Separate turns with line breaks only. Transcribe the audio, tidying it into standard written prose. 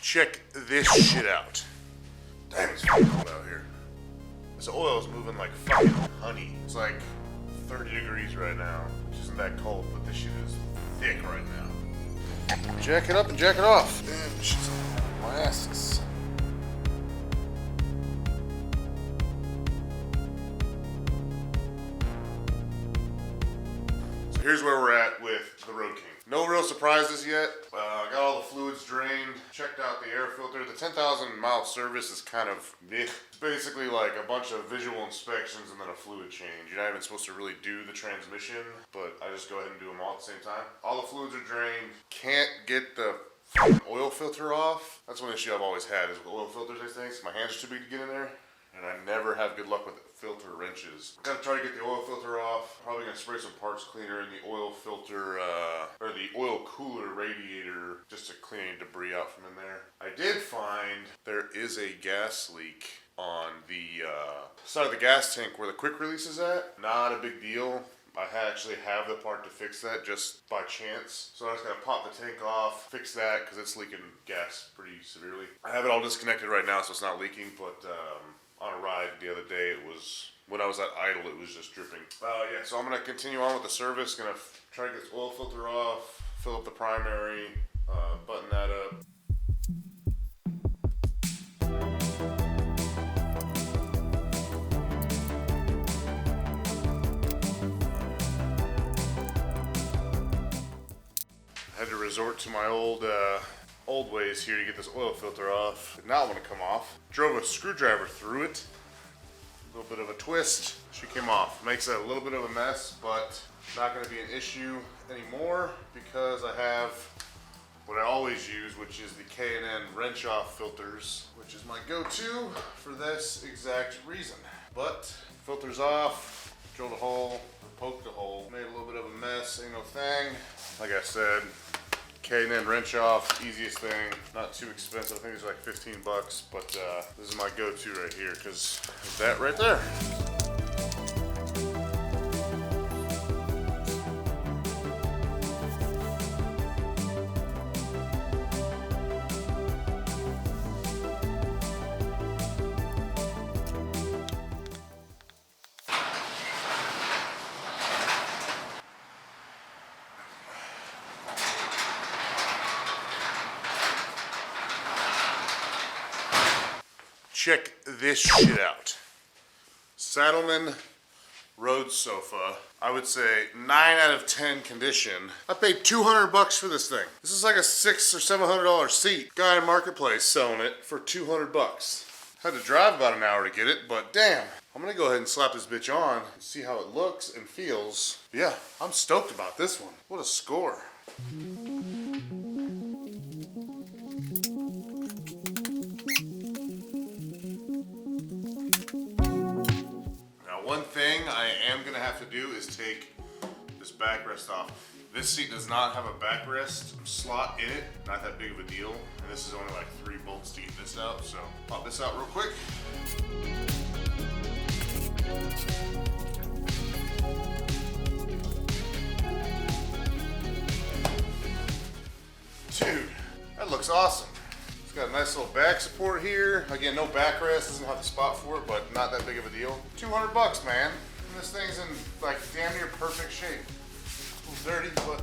Check this shit out. Damn, it's fucking cold out here. This oil is moving like fucking honey. It's like 30 degrees right now, which isn't that cold, but this shit is thick right now. Jack it up and jack it off. Damn, shit's on my asses. So here's where we're at with the Road King. No real surprises yet. Got all the fluids drained, checked out the air filter. The 10,000 mile service is kind of meh. It's basically like a bunch of visual inspections and then a fluid change. You're not even supposed to really do the transmission, but I just go ahead and do them all at the same time. All the fluids are drained. Can't get the oil filter off. That's one issue I've always had is with oil filters, I think. My hands are too big to get in there, and I never have good luck with filter wrenches. Gotta try to get the oil filter off. Probably gonna spray some parts cleaner in the oil filter, or the oil cooler radiator, just to clean any debris out from in there. I did find there is a gas leak on the side of the gas tank where the quick release is at. Not a big deal. I actually have the part to fix that just by chance. So I just gotta pop the tank off, fix that, because it's leaking gas pretty severely. I have it all disconnected right now, so it's not leaking, but on a ride the other day, it was, when I was at idle, it was just dripping. Yeah, so I'm gonna continue on with the service. Gonna try to get this oil filter off, fill up the primary, button that up. I had to resort to my old ways here to get this oil filter off. Did not want to come off. Drove a screwdriver through it. A little bit of a twist. She came off. Makes it a little bit of a mess, but not going to be an issue anymore because I have what I always use, which is the K&N wrench off filters, which is my go-to for this exact reason. But filters off, drilled a hole, poked a hole, made a little bit of a mess, ain't no thing. Like I said, K&N wrench off, easiest thing, not too expensive. I think it's like 15 bucks, but this is my go-to right here because that right there. Check this shit out. Saddlemen Road Sofa. I would say 9 out of 10 condition. I paid 200 bucks for this thing. This is like a $600 or $700 seat. Guy in Marketplace selling it for 200 bucks. Had to drive about an hour to get it, but damn. I'm gonna go ahead and slap this bitch on and see how it looks and feels. Yeah, I'm stoked about this one. What a score. One thing I am gonna have to do is take this backrest off. This seat does not have a backrest slot in it, not that big of a deal. And this is only like 3 bolts to get this out, so pop this out real quick. Dude, that looks awesome. Got a nice little back support here. Again, no backrest, doesn't have the spot for it, but not that big of a deal. 200 bucks, man. And this thing's in like damn near perfect shape. A little dirty, but